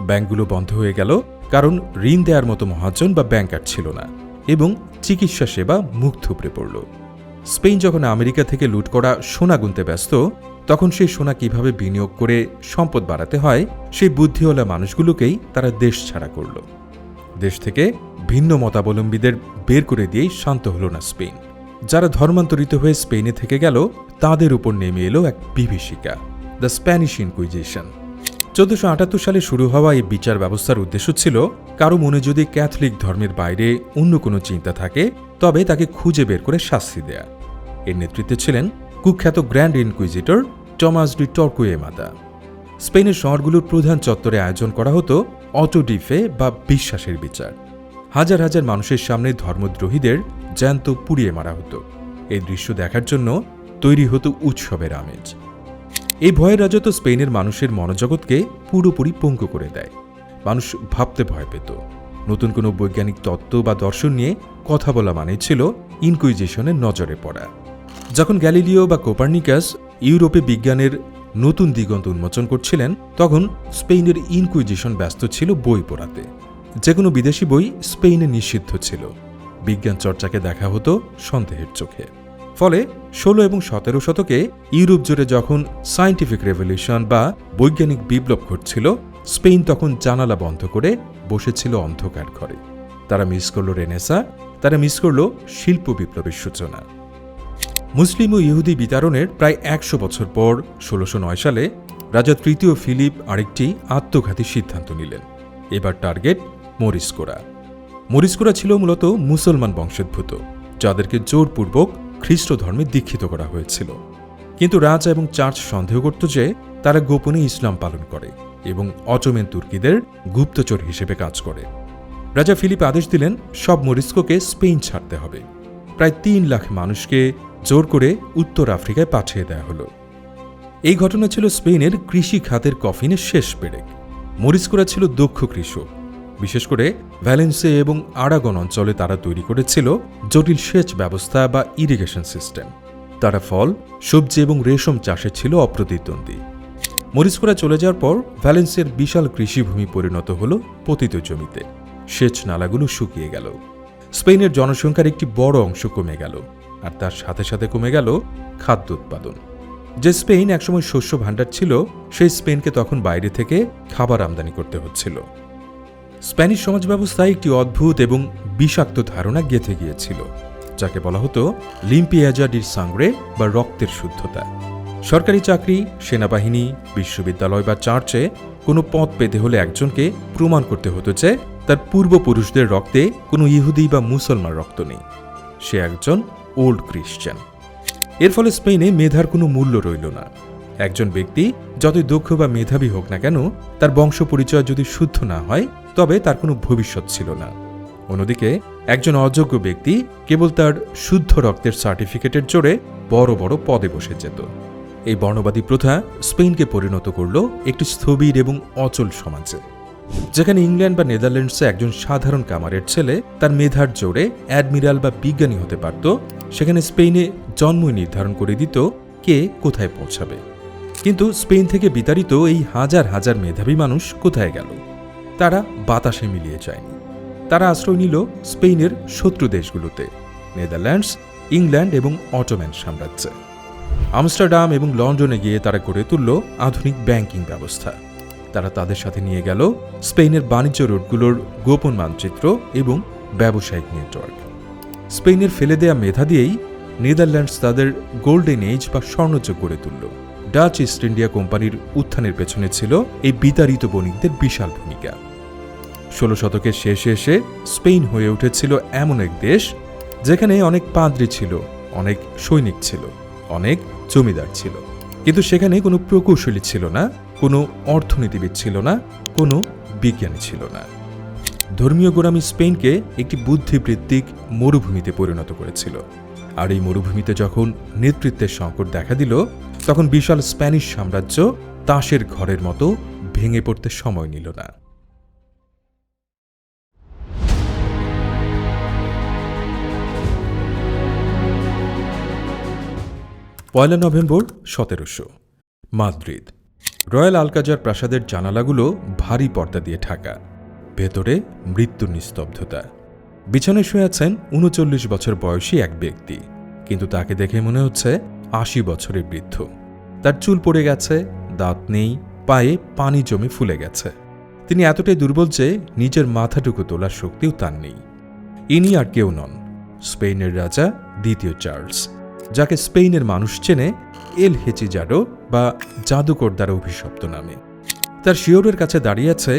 ব্যাংকগুলো বন্ধ হয়ে গেল, কারণ ঋণ দেওয়ার মতো মহাজন বা ব্যাংকার ছিল না, এবং চিকিৎসা সেবা মুখ থুবড়ে পড়ল। স্পেন যখন আমেরিকা থেকে লুট করা সোনা গুনতে ব্যস্ত, তখন সেই সোনা কিভাবে বিনিয়োগ করে সম্পদ বাড়াতে হয় সেই বুদ্ধিওয়ালা মানুষগুলোকেই তারা দেশ ছাড়া করল। দেশ থেকে ভিন্ন মতাবলম্বীদের বের করে দিয়েই শান্ত হল না স্পেন। যারা ধর্মান্তরিত হয়ে স্পেনে থেকে গেল তাদের উপর নেমে এলো এক বিভীষিকা, দ্য স্প্যানিশ ইনকুইজিশন। 1478 সালে শুরু হওয়া এই বিচার ব্যবস্থার উদ্দেশ্য ছিল কারো মনে যদি ক্যাথলিক ধর্মের বাইরে অন্য কোনো চিন্তা থাকে তবে তাকে খুঁজে বের করে শাস্তি দেয়া। এর নেতৃত্বে ছিলেন কুখ্যাত গ্র্যান্ড ইনকুইজিটর টমাস ডি টরকুয়েমাদা। স্পেনের শহরগুলোর প্রধান চত্বরে আয়োজন করা হতো অটো ডি ফে বা বিশ্বাসের বিচার। হাজার হাজার মানুষের সামনে ধর্মদ্রোহীদের জ্যান্ত পুড়িয়ে মারা হতো। এই দৃশ্য দেখার জন্য তৈরি হতো উৎসবের আমেজ। এই ভয়ের রাজত্ব স্পেনের মানুষের মনোজগৎকে পুরোপুরি পঙ্গু করে দেয়। মানুষ ভাবতে ভয় পেত। নতুন কোনো বৈজ্ঞানিক তত্ত্ব বা দর্শন নিয়ে কথা বলা মানেই ছিল ইনকুইজিশনের নজরে পড়া। যখন গ্যালিলিও বা কোপার্নিকাস ইউরোপে বিজ্ঞানের নতুন দিগন্ত উন্মোচন করছিলেন, তখন স্পেনের ইনকুইজিশন ব্যস্ত ছিল বই পড়াতে। যে কোনো বিদেশি বই স্পেনে নিষিদ্ধ ছিল। বিজ্ঞান চর্চাকে দেখা হতো সন্দেহের চোখে। ফলে 16 এবং 17 শতকে ইউরোপ জুড়ে যখন সায়েন্টিফিক রেভলিউশন বা বৈজ্ঞানিক বিপ্লব ঘটছিল, স্পেন তখন জানালা বন্ধ করে বসেছিল অন্ধকার ঘরে। তারা মিস করল রেনেসা, তারা মিস করল শিল্প বিপ্লবের সূচনা। মুসলিম ও ইহুদি বিতাড়নের প্রায় 100 বছর পর 1609 সালে রাজা তৃতীয় ফিলিপ আরেকটি আত্মঘাতী সিদ্ধান্ত নিলেন। এবার টার্গেট মরিস্কোরা। মরিস্কোরা ছিল মূলত মুসলমান বংশোদ্ভূত, যাদেরকে জোরপূর্বক খ্রিস্ট ধর্মে দীক্ষিত করা হয়েছিল। কিন্তু রাজা এবং চার্চ সন্দেহ করত যে তারা গোপনে ইসলাম পালন করে এবং অটোমান তুর্কিদের গুপ্তচর হিসেবে কাজ করে। রাজা ফিলিপ আদেশ দিলেন সব মরিস্কোকে স্পেন ছাড়তে হবে। প্রায় 3 লাখ মানুষকে জোর করে উত্তর আফ্রিকায় পাঠিয়ে দেওয়া হলো। এই ঘটনা ছিল স্পেনের কৃষি খাতের কফিনের শেষ পেরেক। মরিস্কোরা ছিল দক্ষ কৃষক। বিশেষ করে ভ্যালেন্সিয়া এবং আরাগন অঞ্চলে তারা তৈরি করেছিল জটিল সেচ ব্যবস্থা বা ইরিগেশন সিস্টেম। তারা ফল, সবজি এবং রেশম চাষে ছিল অপ্রতিদ্বন্দ্বী। মরিস্কোরা চলে যাওয়ার পর ভ্যালেন্সিয়ার বিশাল কৃষিভূমি পরিণত হল পতিত জমিতে। সেচ নালাগুলো শুকিয়ে গেল। স্পেনের জনসংখ্যার একটি বড় অংশ কমে গেল, আর তার সাথে সাথে কমে গেল খাদ্য উৎপাদন। যে স্পেন একসময় শস্য ভাণ্ডার ছিল, সেই স্পেনকে তখন বাইরে থেকে খাবার আমদানি করতে হচ্ছিল। স্প্যানিশ সমাজ ব্যবস্থায় একটি অদ্ভুত এবং বিষাক্ত ধারণা গেঁথে গিয়েছিল, যাকে বলা হতো লিম্পিয়াজা ডি সাংগ্রে বা রক্তের শুদ্ধতা। সরকারি চাকরি, সেনাবাহিনী, বিশ্ববিদ্যালয় বা চার্চে কোনো পদ পেতে হলে একজনকে প্রমাণ করতে হতো যে তার পূর্বপুরুষদের রক্তে কোনো ইহুদি বা মুসলমান রক্ত নেই, সে একজন ওল্ড ক্রিশ্চান। এর ফলে স্পেনে মেধার কোনো মূল্য রইল না। একজন ব্যক্তি যতই দক্ষ বা মেধাবী হোক না কেন, তার বংশ পরিচয় যদি শুদ্ধ না হয় তবে তার কোনো ভবিষ্যৎ ছিল না। অন্যদিকে একজন অযোগ্য ব্যক্তি কেবল তার শুদ্ধ রক্তের সার্টিফিকেটের জোরে বড় বড় পদে বসে যেত। এই বর্ণবাদী প্রথা স্পেনকে পরিণত করল একটি স্থবির এবং অচল সমাজে। যেখানে ইংল্যান্ড বা নেদারল্যান্ডসে একজন সাধারণ কামারের ছেলে তার মেধার জোরে অ্যাডমিরাল বা বিজ্ঞানী হতে পারত, সেখানে স্পেনে জন্মই নির্ধারণ করে দিত কে কোথায় পৌঁছাবে। কিন্তু স্পেন থেকে বিতাড়িত এই হাজার হাজার মেধাবী মানুষ কোথায় গেল? তারা বাতাসে মিলিয়ে যায়নি। তারা আশ্রয় নিল স্পেনের শত্রু দেশগুলোতে, নেদারল্যান্ডস, ইংল্যান্ড এবং অটোম্যান সাম্রাজ্যে। আমস্টারডাম এবং লন্ডনে গিয়ে তারা গড়ে তুলল আধুনিক ব্যাংকিং ব্যবস্থা। তারা তাদের সাথে নিয়ে গেল স্পেনের বাণিজ্য রুটগুলোর গোপন মানচিত্র এবং ব্যবসায়িক নেটওয়ার্ক। স্পেনের ফেলে দেয়া মেধা দিয়েই নেদারল্যান্ডস তাদের গোল্ডেন এজ বা স্বর্ণযুগ গড়ে তুলল। ডাচ ইস্ট ইন্ডিয়া কোম্পানির উত্থানের পেছনে ছিল এই বিতাড়িত বণিকদের বিশাল ভূমিকা। 16 শতকের শেষে এসে স্পেন হয়ে উঠেছিল এমন এক দেশ যেখানে অনেক পাদ্রী ছিল, অনেক সৈনিক ছিল, অনেক জমিদার ছিল, কিন্তু সেখানে কোনো প্রকৌশলী ছিল না, কোনো অর্থনীতিবিদ ছিল না, কোনো বিজ্ঞানী ছিল না। ধর্মীয় গোড়ামি স্পেনকে একটি বুদ্ধিবৃত্তিক মরুভূমিতে পরিণত করেছিল। আর এই মরুভূমিতে যখন নেতৃত্বের সংকট দেখা দিল, তখন বিশাল স্প্যানিশ সাম্রাজ্য তাসের ঘরের মতো ভেঙে পড়তে সময় নিল না। 1 নভেম্বর 1700, মাদ্রিদ। রয়্যাল আলকাজার প্রাসাদের জানালাগুলো ভারী পর্দা দিয়ে ঢাকা, ভেতরে মৃত্যুর নিস্তব্ধতা। বিছানায় শুয়ে আছেন 39 বছর বয়সী এক ব্যক্তি, কিন্তু তাকে দেখে মনে হচ্ছে 80 বছরের বৃদ্ধ। তার চুল পড়ে গেছে, দাঁত নেই, পায়ে পানি জমে ফুলে গেছে। তিনি এতটাই দুর্বল যে নিজের মাথাটুকু তোলার শক্তিও তার নেই। ইনি আর কেউ নন, স্পেনের রাজা দ্বিতীয় চার্লস, যাকে স্পেনের মানুষ চেনে এল হেচিজাডো বা জাদুকর দ্বারা অভিশপ্ত নামে। তার শিয়রের কাছে দাঁড়িয়ে আছে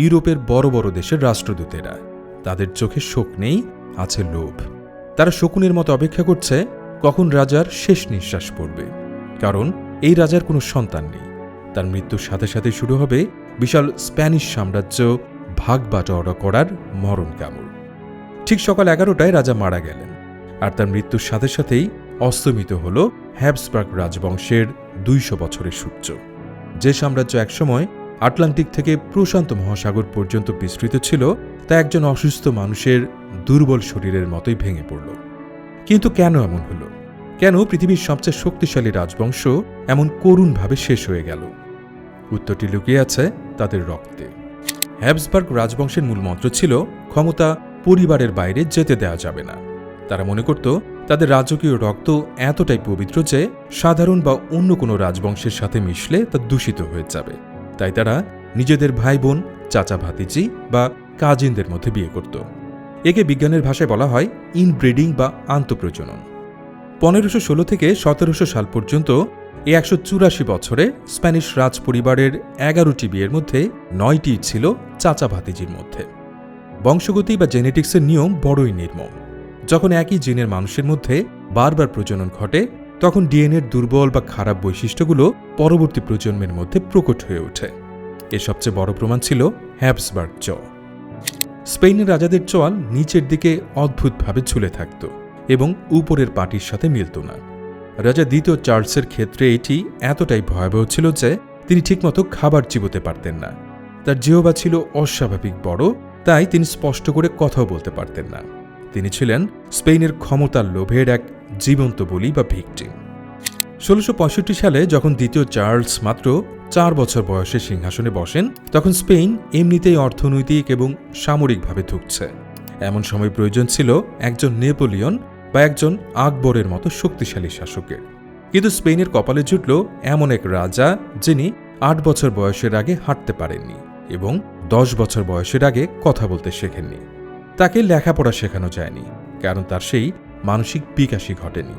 ইউরোপের বড় বড় দেশের রাষ্ট্রদূতেরা। তাদের চোখে শোক নেই, আছে লোভ। তারা শকুনের মতো অপেক্ষা করছে কখন রাজার শেষ নিঃশ্বাস পড়বে, কারণ এই রাজার কোনো সন্তান নেই। তার মৃত্যুর সাথে সাথে শুরু হবে বিশাল স্প্যানিশ সাম্রাজ্য ভাগ বাটোয়ারা করার মরণ কামড়। ঠিক সকাল 11টায় রাজা মারা গেলেন, আর তার মৃত্যুর সাথে সাথেই অস্তমিত হল হ্যাবসবার্গ রাজবংশের 200 বছরের সূর্য। যে সাম্রাজ্য একসময় আটলান্টিক থেকে প্রশান্ত মহাসাগর পর্যন্ত বিস্তৃত ছিল, তা একজন অসুস্থ মানুষের দুর্বল শরীরের মতোই ভেঙে পড়ল। কিন্তু কেন এমন হল? কেন পৃথিবীর সবচেয়ে শক্তিশালী রাজবংশ এমন করুণভাবে শেষ হয়ে গেল? উত্তরটি লুকিয়ে আছে তাদের রক্তে। হ্যাবসবার্গ রাজবংশের মূল মন্ত্র ছিল ক্ষমতা পরিবারের বাইরে যেতে দেওয়া যাবে না। তারা মনে করত তাদের রাজকীয় রক্ত এতটাই পবিত্র যে সাধারণ বা অন্য কোনো রাজবংশের সাথে মিশলে তা দূষিত হয়ে যাবে। তাই তারা নিজেদের ভাই বোন, চাচা ভাতিজি বা কাজিনদের মধ্যে বিয়ে করত। একে বিজ্ঞানের ভাষায় বলা হয় ইনব্রিডিং বা আন্তঃপ্রজনন। 1516 থেকে 1700 সাল পর্যন্ত এই 184 বছরে স্প্যানিশ রাজ পরিবারের 11টি বিয়ের মধ্যে 9টি ছিল চাচা ভাতিজির মধ্যে। বংশগতি বা জেনেটিক্সের নিয়ম বড়ই নির্মম। যখন একই জিনের মানুষের মধ্যে বারবার প্রজনন ঘটে, তখন ডিএনএর দুর্বল বা খারাপ বৈশিষ্ট্যগুলো পরবর্তী প্রজন্মের মধ্যে প্রকট হয়ে ওঠে। এর সবচেয়ে বড় প্রমাণ ছিল হ্যাবসবার্গ চ। স্পেনের রাজাদের চোয়াল নিচের দিকে অদ্ভুতভাবে ঝুলে থাকত এবং উপরের পাটির সাথে মিলত না। রাজা দ্বিতীয় চার্লসের ক্ষেত্রে এটি এতটাই ভয়াবহ ছিল যে তিনি ঠিকমতো খাবার চিবোতে পারতেন না। তার জিহ্বা ছিল অস্বাভাবিক বড়, তাই তিনি স্পষ্ট করে কথাও বলতে পারতেন না। তিনি ছিলেন স্পেনের ক্ষমতার লোভের এক জীবন্ত বলি বা ভিকটিম। 1665 সালে যখন দ্বিতীয় চার্লস মাত্র 4 বছর বয়সে সিংহাসনে বসেন, তখন স্পেন এমনিতেই অর্থনৈতিক এবং সামরিকভাবে ধুঁকছে। এমন সময় প্রয়োজন ছিল একজন নেপোলিয়ন বা একজন আকবরের মতো শক্তিশালী শাসকের। কিন্তু স্পেনের কপালে জুটল এমন এক রাজা যিনি 8 বছর বয়সের আগে হাঁটতে পারেননি এবং 10 বছর বয়সের আগে কথা বলতে শেখেননি। তাকে লেখাপড়া শেখানো যায়নি, কারণ তার সেই মানসিক বিকাশই ঘটেনি।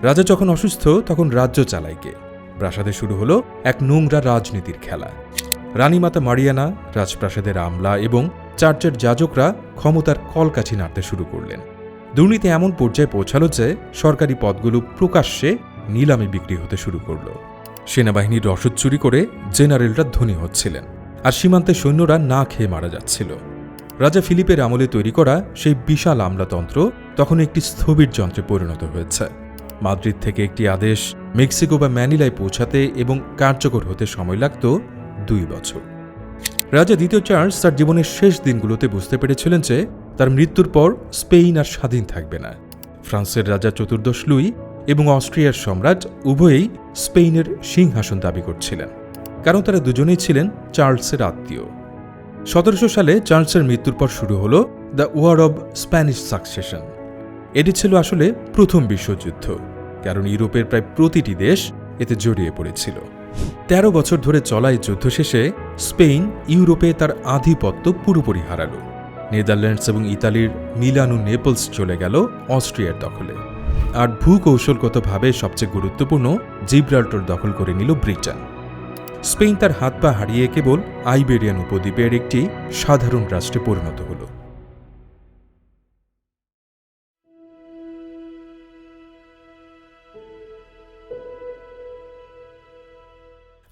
রাজা যখন অসুস্থ তখন রাজ্য চালায় কে? প্রাসাদে শুরু হলো এক নোংরা রাজনীতির খেলা। রানীমাতা মারিয়ানা, রাজপ্রাসাদের আমলা এবং চার্চের যাজকরা ক্ষমতার কলকাঠি নাড়তে শুরু করলেন। দুর্নীতি এমন পর্যায়ে পৌঁছালো যে সরকারি পদগুলো প্রকাশ্যে নিলামে বিক্রি হতে শুরু করল। সেনাবাহিনীর রসদ চুরি করে জেনারেলরা ধনী হচ্ছিলেন, আর সীমান্তে সৈন্যরা না খেয়ে মারা যাচ্ছিল। রাজা ফিলিপের আমলে তৈরি করা সেই বিশাল আমলাতন্ত্র তখন একটি স্থবির যন্ত্রে পরিণত হয়েছে। মাদ্রিদ থেকে একটি আদেশ মেক্সিকো বা ম্যানিলায় পৌঁছাতে এবং কার্যকর হতে সময় লাগত 2 বছর। রাজা দ্বিতীয় চার্লস তার জীবনের শেষ দিনগুলোতে বুঝতে পেরেছিলেন যে তার মৃত্যুর পর স্পেন আর স্বাধীন থাকবে না। ফ্রান্সের রাজা চতুর্দশ লুই এবং অস্ট্রিয়ার সম্রাট উভয়েই স্পেনের সিংহাসন দাবি করছিলেন, কারণ তারা দুজনেই ছিলেন চার্লসের আত্মীয়। 1700 সালে চার্লসের মৃত্যুর পর শুরু হল the war of Spanish succession. এটি ছিল আসলে প্রথম বিশ্বযুদ্ধ, কারণ ইউরোপের প্রায় প্রতিটি দেশ এতে জড়িয়ে পড়েছিল। 13 বছর ধরে চলা এই যুদ্ধ শেষে স্পেন ইউরোপে তার আধিপত্য পুরোপুরি হারালো। নেদারল্যান্ডস এবং ইতালির মিলান ও নেপলস চলে গেল অস্ট্রিয়ার দখলে, আর ভূকৌশলগতভাবে সবচেয়ে গুরুত্বপূর্ণ জিব্রাল্টার দখল করে নিল ব্রিটেন। স্পেন তার হাত পা হারিয়ে কেবল আইবেরিয়ান উপদ্বীপের একটি সাধারণ রাষ্ট্রে পরিণত হল।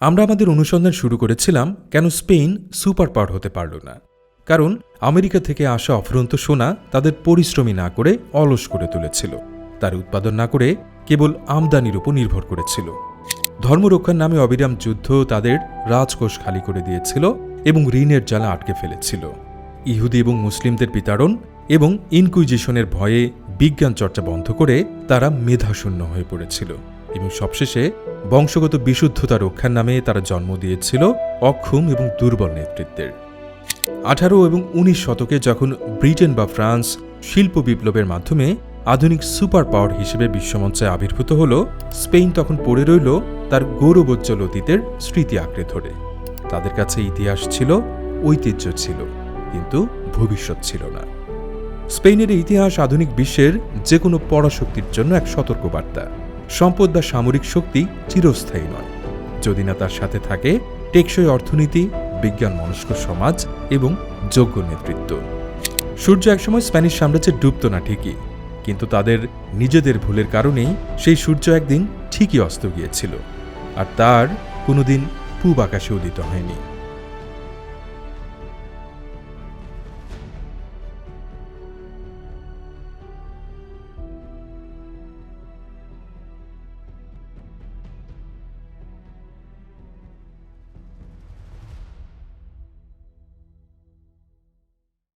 আমরা আমাদের অনুসন্ধান শুরু করেছিলাম কেন স্পেন সুপার পাওয়ার হতে পারল না। কারণ আমেরিকা থেকে আসা অফুরন্ত সোনা তাদের পরিশ্রমী না করে অলস করে তুলেছিল, তার উৎপাদন না করে কেবল আমদানির উপর নির্ভর করেছিল। ধর্মরক্ষার নামে অবিরাম যুদ্ধ তাদের রাজকোষ খালি করে দিয়েছিল এবং ঋণের জ্বালা আটকে ফেলেছিল। ইহুদি এবং মুসলিমদের বিতাড়ন এবং ইনকুইজিশনের ভয়ে বিজ্ঞান চর্চা বন্ধ করে তারা মেধাশূন্য হয়ে পড়েছিল এবং সবশেষে বংশগত বিশুদ্ধতা রক্ষার নামে তারা জন্ম দিয়েছিল অক্ষম এবং দুর্বল নেতৃত্বের। 18 এবং 19 শতকে যখন ব্রিটেন বা ফ্রান্স শিল্প বিপ্লবের মাধ্যমে আধুনিক সুপার পাওয়ার হিসেবে বিশ্বমঞ্চে আবির্ভূত হল, স্পেন তখন পড়ে রইল তার গৌরবোজ্জ্বল অতীতের স্মৃতি আঁকড়ে ধরে। তাদের কাছে ইতিহাস ছিল, ঐতিহ্য ছিল, কিন্তু ভবিষ্যৎ ছিল না। স্পেনের ইতিহাস আধুনিক বিশ্বের যে কোনো পরাশক্তির জন্য এক সতর্কবার্তা। সম্পদ বা সামরিক শক্তি চিরস্থায়ী নয়, যদি না তার সাথে থাকে টেকসই অর্থনীতি, বিজ্ঞান মনস্ক সমাজ এবং যোগ্য নেতৃত্ব। সূর্য একসময় স্প্যানিশ সাম্রাজ্যে ডুবত না ঠিকই, কিন্তু তাদের নিজেদের ভুলের কারণেই সেই সূর্য একদিন ঠিকই অস্ত গিয়েছিল, আর তার কোনোদিন পূব আকাশে উদিত হয়নি।